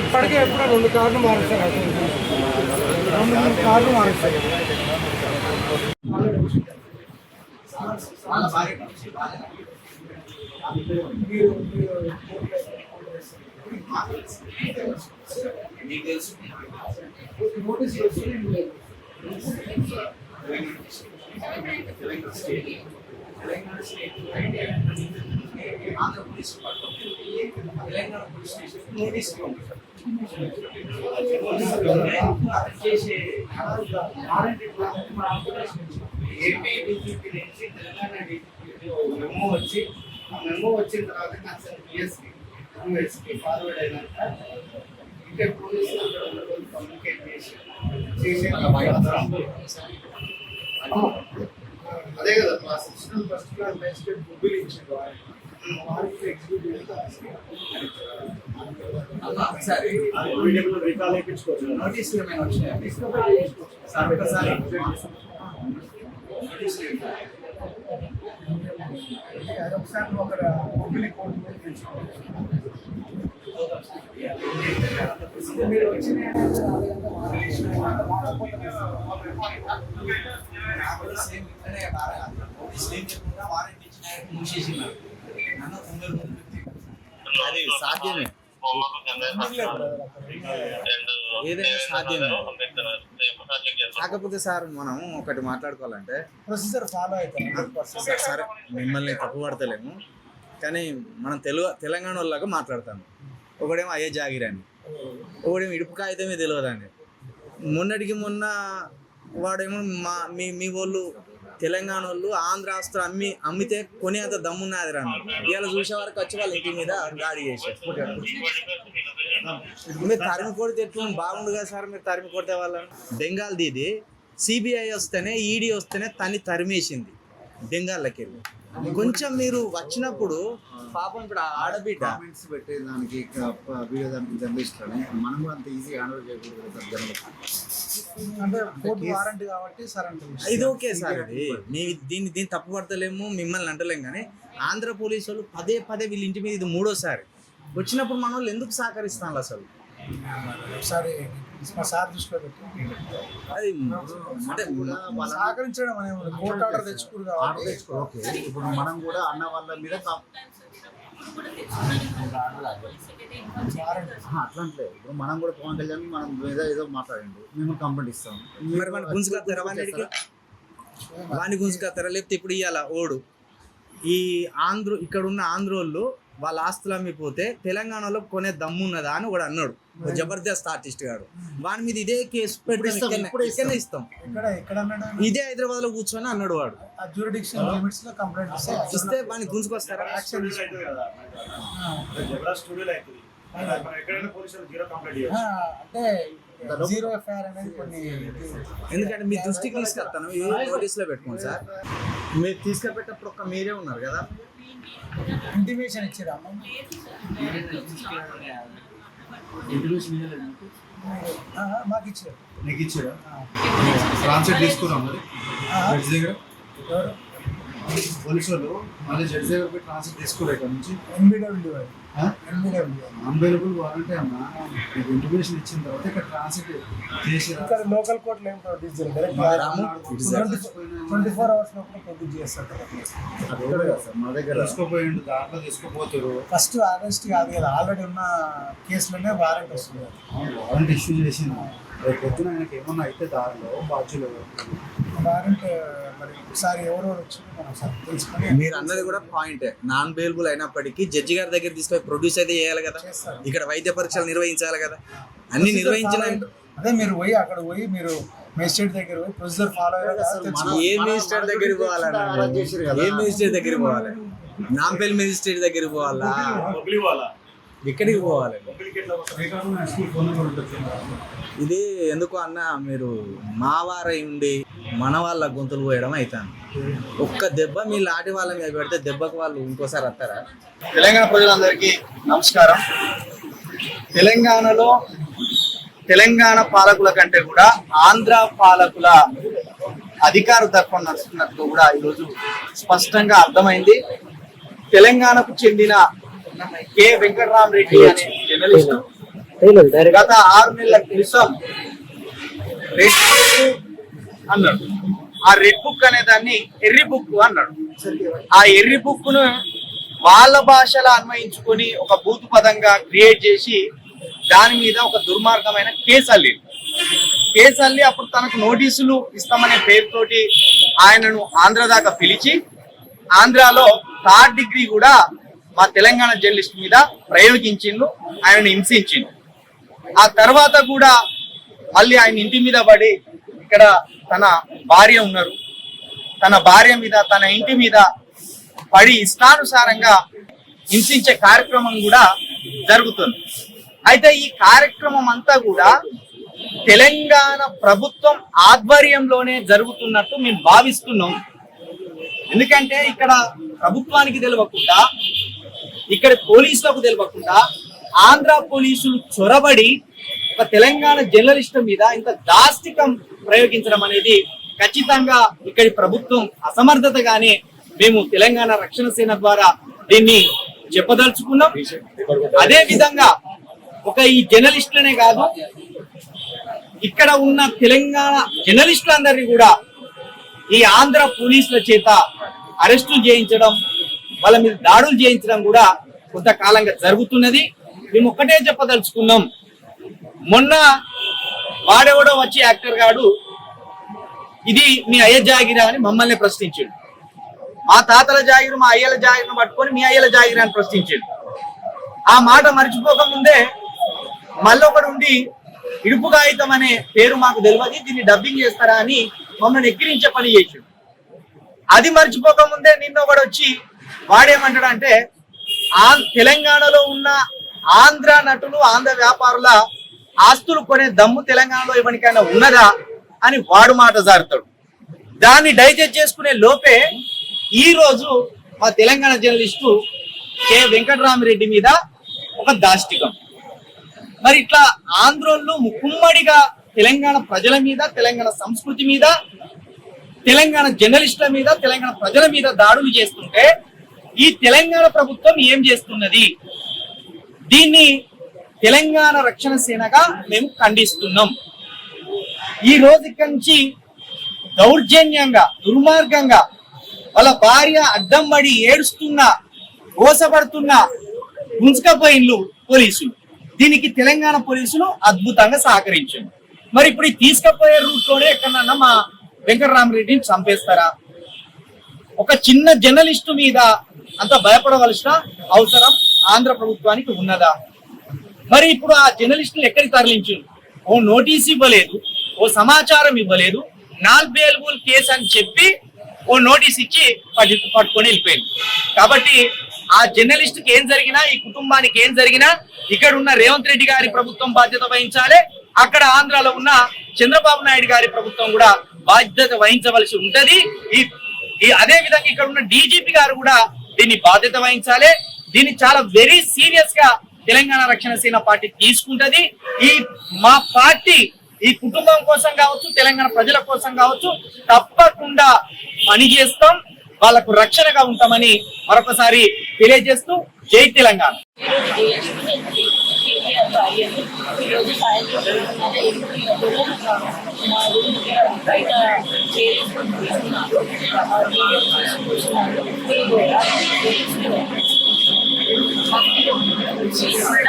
ఇప్పటికే ఎప్పుడో 2 కార్లు మారుస్తారు, 2-3 కార్లు మారుస్తాయి. Telangana state Andhra Pradesh Telangana police station notice చేసే ఏపీ డీజీపీ నుంచి తెలంగాణ డీజీపీ మెమో వచ్చి ఆ మెమో వచ్చిన తర్వాత కన్సర్న్ పిఎస్కి ఫార్వర్డ్ అయినాక ఇంకా పోలీసులు కమ్యూనికేట్ చేసే అదే కదా ఫస్ట్ క్లాస్ మేజిస్ట్రేట్ బుబ్బులు ఇచ్చింది వారికి ఎగ్జిక్యూటివ్ రికాల్ వేయించుకోవచ్చు. నోటీసులు ఏమైనా వచ్చినాయండి సార్? ఒకసారి ఒకసారి ఒక బుబ్బులి కోర్టు మీరు వచ్చిన అది సాధ్యమే, ఏదైనా సాధ్యమే. కాకపోతే సార్ మనం ఒకటి మాట్లాడుకోవాలంటే ప్రొసీజర్ ఫాలో అవుతాం. సరే మిమ్మల్ని తప్పు పడతలేము, కానీ మనం తెలంగాణ వాళ్ళగా మాట్లాడతాము. ఒకడేమో అయ్యే జాగిరని, ఒకడేమో ఇడుపు కాగితమే తెలియదండి. మొన్నటికి మొన్న వాడేమో మీ వాళ్ళు తెలంగాణ వాళ్ళు ఆంధ్ర ఆస్తులు అమ్మితే కొనేంత దమ్మున్నది రాను. ఇవాళ చూసే వరకు వచ్చి వాళ్ళ ఇంటి మీద దాడి చేశారు. మీరు తరిమి కొడితే ఎట్లా బాగుండు కదా సార్? మీరు తరిమి కొడితే వాళ్ళని బెంగాల్ దీది సిబిఐ వస్తేనే ఈడీ వస్తేనే తరిమేసింది బెంగాల్లోకి వెళ్ళి. కొంచెం మీరు వచ్చినప్పుడు పాపం ఇప్పుడు ఆడబిడ్డ కామెంట్స్ పెట్టేదానికి వీడియో దానికి జర్నలిస్ట్లని మనం కూడా అంత ఈజీ హ్యాండిల్ చేయకూడదు సార్ జర్నలిస్ట్. అంటే కోర్టు వారంటీ కాబట్టి సార్ అంటే ఇది ఓకే సార్. ఇది దీన్ని తప్పు పడతలేము, మిమ్మల్ని అంటలేము. కానీ ఆంధ్ర పోలీసు వాళ్ళు పదే పదే వీళ్ళ ఇంటి మీద ఇది 3వ సారి వచ్చినప్పుడు మన వాళ్ళు ఎందుకు సహకరిస్తాను అసలు? ఒకసారి మా సార్ దృష్టిలో పెట్టి అది అంటే సహకరించడం అనేది కోర్టు ఆర్డర్ తెచ్చుకోరు కాబట్టి ఓకే. ఇప్పుడు మనం కూడా అన్న వాళ్ళ మీద అట్లంటే ఇప్పుడు మనం కూడా పవన్ కళ్యాణ్ మనం ఏదో మాట్లాడండి, మేము కంప్లైంట్ ఇస్తాం. మరి మన గుంజుకొస్తారా వాడిని గుంజుకొస్తారా? లేకపోతే ఇప్పుడు ఇవాళ ఓడు ఈ ఇక్కడ ఉన్న ఆంధ్రోళ్ళు వాళ్ళ ఆస్తులు అమ్మిపోతే తెలంగాణలో కొనే దమ్మున్నదా అని కూడా అన్నాడు జబర్దస్త్ ఆర్టిస్ట్ గారు. వాని మీద ఇదే కేసు పెట్టి ఇస్తాం, ఇదే హైదరాబాద్ లో కూర్చొని అన్నాడు వాడు. ఇస్తే వాడిని గుంజుకొస్తారా? ఎందుకంటే మీ దృష్టికి తీసుకెళ్తాను, నోటీసులో పెట్టుకోండి సార్. మీరు తీసుకెళ్ళేటప్పుడు మీరే ఉన్నారు కదా, ఇంటిమేషన్ ఇచ్చారా? మాకు ఇచ్చారు. నీకు ఇచ్చారా? ట్రాన్స్ఫర్ తీసుకున్నాం మరి జడ్జి దగ్గర పోలీసు వాళ్ళు మళ్ళీ జడ్జి దగ్గర పోయి ట్రాన్స్ఫర్ తీసుకోలేదు ఇక్కడ నుంచి. అన్వైలబుల్ వారంటీ అమ్మా. మీకు ఇంటిమేషన్ ఇచ్చిన తర్వాత ఇక్కడ ట్రాన్స్ఫర్ చేసి లోకల్ కోర్టులో ఏం ప్రొడ్యూస్ చేయలేదు. 24 hours లోపల ప్రొడ్యూస్ చేస్తారు. మా దగ్గర తీసుకోపోయిండు, దాంట్లో తీసుకుపోతారు. ఫస్ట్ అరెస్ట్ కాదు కదా, ఆల్రెడీ ఉన్న కేసులోనే వారెంట్ వస్తుంది. వారెంట్ ఇష్యూ చేసింది. రేపు పొద్దున ఆయనకి ఏమన్నా అయితే దారిలో బాధ్యులు వారెంట్ మరి ఒకసారి ఎవరెవరు వచ్చి మనం తెలుసుకొని. మీరు అన్నది కూడా పాయింటే. నాన్ బెయిలబుల్ అయినప్పటికీ జడ్జి గారి దగ్గర తీసుకొని ప్రొడ్యూస్ అయితే చేయాలి కదా, ఇక్కడ వైద్య పరీక్షలు నిర్వహించాలి కదా, అన్ని నిర్వహించిన. అదే మీరు పోయి అక్కడ పోయి మీరు మేజిస్ట్రేట్ దగ్గర పోయి ప్రొసీజర్ ఫాలో అయ్యారు. ఏ మేజిస్ట్రేట్ దగ్గరికి పోవాలన్నా? ఏ మేజిస్ట్రేట్ దగ్గరికి పోవాలి? నాంపల్లి మేజిస్ట్రేట్ దగ్గరికి పోవాలా? ఎక్కడికి పోవాలి? ఇది ఎందుకు అన్న, మీరు మావారై ఉండి మన వాళ్ళ గొంతులు పోయడం అవుతాను. ఒక్క దెబ్బ మీ లాంటి వాళ్ళ మీద పెడితే దెబ్బకు వాళ్ళు ఇంకోసారి వస్తారా? తెలంగాణ ప్రజలందరికీ నమస్కారం. తెలంగాణలో తెలంగాణ పాలకుల కంటే కూడా ఆంధ్ర పాలకుల అధికార దర్పం నడుస్తున్నట్టు కూడా ఈరోజు స్పష్టంగా అర్థమైంది. తెలంగాణకు చెందిన కె వెంకటరామరెడ్డి అనే జర్నలిస్టు గత 6 నెలల క్రితం రెడ్ బుక్ అన్నాడు. ఆ రెడ్ బుక్ అనే దాన్ని ఎర్రి బుక్ అన్నాడు. ఆ ఎర్రి బుక్ ను వాళ్ళ భాషలో అన్వయించుకొని ఒక బూతు పదంగా క్రియేట్ చేసి దాని మీద ఒక దుర్మార్గమైన కేసు అల్లి అప్పుడు తనకు నోటీసులు ఇస్తామనే పేరుతోటి ఆయనను ఆంధ్ర దాకా పిలిచి ఆంధ్రాలో 3rd డిగ్రీ కూడా మా తెలంగాణ జర్నలిస్ట్ మీద ప్రయోగించిండు, ఆయనను హింసించిండు. ఆ తర్వాత కూడా మళ్ళీ ఆయన ఇంటి మీద పడి ఇక్కడ తన భార్య ఉన్నారు, తన భార్య మీద తన ఇంటి మీద పడి ఇష్టానుసారంగా హింసించే కార్యక్రమం కూడా జరుగుతుంది. అయితే ఈ కార్యక్రమం అంతా కూడా తెలంగాణ ప్రభుత్వం ఆధ్వర్యంలోనే జరుగుతున్నట్టు మేము భావిస్తున్నాం. ఎందుకంటే ఇక్కడ ప్రభుత్వానికి తెలియకుండా, ఇక్కడ పోలీసులకు తెలియకుండా ఆంధ్ర పోలీసులు చొరబడి ఒక తెలంగాణ జర్నలిస్టు మీద ఇంత దాష్టికం ప్రయోగించడం అనేది ఖచ్చితంగా ఇక్కడి ప్రభుత్వం అసమర్థతగానే మేము తెలంగాణ రక్షణ సేన ద్వారా దీన్ని చెప్పదలుచుకున్నాం. అదే విధంగా ఒక ఈ జర్నలిస్టులనే కాదు, ఇక్కడ ఉన్న తెలంగాణ జర్నలిస్టులందరినీ కూడా ఈ ఆంధ్ర పోలీసుల చేత అరెస్టులు చేయించడం, వాళ్ళ మీద దాడులు చేయించడం కూడా కొంతకాలంగా జరుగుతున్నది. మేము ఒక్కటే చెప్పదలుచుకున్నాం, మొన్న వాడెవడో వచ్చి యాక్టర్ గాడు ఇది మీ అయ్య జాగిరా అని మమ్మల్ని ప్రశ్నించాడు. మా తాతల జాగిరు మా అయ్యల జాగిరిని పట్టుకొని మీ అయ్యల జాగిరా అని ప్రశ్నించాడు. ఆ మాట మర్చిపోకముందే మళ్ళీ ఒకడు ఉండి ఇడుపు కాగితం అనే పేరు మాకు తెలియదు, దీన్ని డబ్బింగ్ చేస్తారా అని మమ్మల్ని ఎక్కిరించే పని చేసాడు. అది మర్చిపోకముందే నిన్న ఒకడు వచ్చి వాడేమంటాడంటే తెలంగాణలో ఉన్న ఆంధ్ర నటులు ఆంధ్ర వ్యాపారుల ఆస్తులు కొనే దమ్ము తెలంగాణలో ఎవరికైనా ఉన్నదా అని వాడు మాట జారుతాడు. దాన్ని డైజెస్ట్ చేసుకునే లోపే ఈ రోజు మా తెలంగాణ జర్నలిస్టు కె వెంకటరామరెడ్డి మీద ఒక దాష్టికం. మరి ఇట్లా ఆంధ్రోళ్ళు ముక్కుమ్మడిగా తెలంగాణ ప్రజల మీద, తెలంగాణ సంస్కృతి మీద, తెలంగాణ జర్నలిస్టుల మీద, తెలంగాణ ప్రజల మీద దాడులు చేస్తుంటే ఈ తెలంగాణ ప్రభుత్వం ఏం చేస్తున్నది? దీన్ని తెలంగాణ రక్షణ సేనగా మేము ఖండిస్తున్నాం. ఈ రోజు ఇక్కడి నుంచి దౌర్జన్యంగా, దుర్మార్గంగా వాళ్ళ భార్య అడ్డం పడి ఏడుస్తున్నా, ఓసపడుతున్నా గుంజుకపోయిన్లు పోలీసులు. దీనికి తెలంగాణ పోలీసులు అద్భుతంగా సహకరించారు. మరి ఇప్పుడు తీసుకపోయే రూట్ లోనే ఎక్కడన్నా మా వెంకటరామరెడ్డిని చంపేస్తారా? ఒక చిన్న జర్నలిస్టు మీద అంత భయపడవలసిన అవసరం ఆంధ్ర ప్రభుత్వానికి ఉన్నదా? మరి ఇప్పుడు ఆ జర్నలిస్టులు ఎక్కడికి తరలించారు? ఓ నోటీస్ ఇవ్వలేదు, ఓ సమాచారం ఇవ్వలేదు, నాన్ బెయిలబుల్ కేసు అని చెప్పి ఓ నోటీస్ ఇచ్చి పట్టుకొని వెళ్ళిపోయింది. కాబట్టి ఆ జర్నలిస్ట్ కి ఏం జరిగినా, ఈ కుటుంబానికి ఏం జరిగినా ఇక్కడ ఉన్న రేవంత్ రెడ్డి గారి ప్రభుత్వం బాధ్యత వహించాలి. అక్కడ ఆంధ్రాలో ఉన్న చంద్రబాబు నాయుడు గారి ప్రభుత్వం కూడా బాధ్యత వహించవలసి ఉంటది. అదే విధంగా ఇక్కడ ఉన్న డీజీపీ గారు కూడా దీన్ని బాధ్యత వహించాలి. దీన్ని చాలా వెరీ సీరియస్ గా తెలంగాణ రక్షణ సేన పార్టీ తీసుకుంటది. మా పార్టీ ఈ కుటుంబం కోసం కావచ్చు, తెలంగాణ ప్రజల కోసం కావచ్చు తప్పకుండా పనిచేస్తాం, వాళ్ళకు రక్షణగా ఉంటామని మరొకసారి తెలియజేస్తూ జై తెలంగాణ.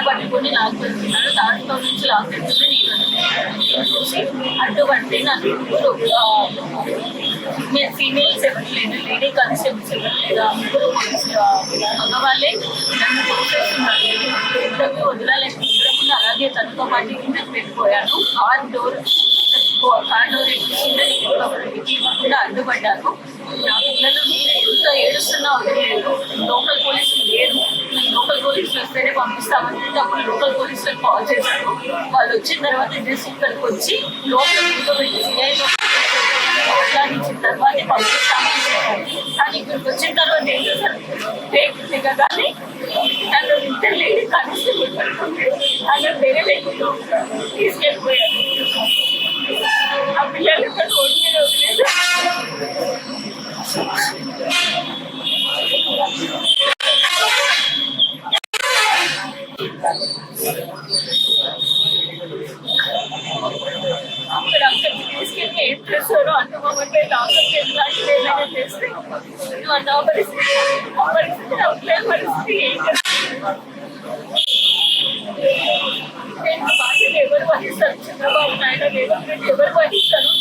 పట్టుకొని లాక్ పెడుతున్నారు. దాంట్లో నుంచి లాక్ పెడుతుంది చూసి అడ్డుపడితే నన్ను నేను ఫీమేల్స్ ఎవరు లేదు, లేడీ కానిస్టేబుల్స్ ఎవరు లేదా, ముగ్గురు మగవాళ్ళే నన్ను చూసేస్తున్నారు. ఇద్దరు వదలలేకపోతే అలాగే తనతో పాటు కిందకి వెళ్ళిపోయాను. కార్ డోర్ ఇవ్వకుండా అడ్డుపడ్డాను. నా పిల్లలు ఎంత ఏడుస్తున్నా వదిలేదు. లోకల్ పోలీసులు లేరు, లోకల్ పోలీసులు వస్తేనే పంపిస్తామని అప్పుడు లోకల్ పోలీసులకు కాల్ చేశారు. వాళ్ళు వచ్చిన తర్వాత జస్ట్ ఇక్కడికి వచ్చి లోపల మాట్లాడించిన తర్వాతే పంపిస్తామని చెప్పారు. కానీ ఇక్కడికి వచ్చిన తర్వాత ఏం చేశారు, టేక్ దిగగానే నన్ను ఇద్దరు లేడీ కానిస్టేబుల్ పడుతుంది అక్కడ వేరే లేకుండా తీసుకెళ్ళిపోయారు. ఆ పిల్లలు ఇక్కడ రోడ్డు మీద వదిలేదు. అక్కడ అక్కడికి తీసుకెళ్ళి ఏం చేస్తారో అర్థమవ్వట్లే. లాకర్కి ఎట్లాంటివి ఏమైనా చేస్తే నా పరిస్థితి, ఆ పరిస్థితి నా పిల్లల పరిస్థితి ఏం చేస్తారు? నేను బాధ్యత ఎవరు వహిస్తారు? చంద్రబాబు నాయుడు రేవంత్ రెడ్డి ఎవరు వహిస్తారు?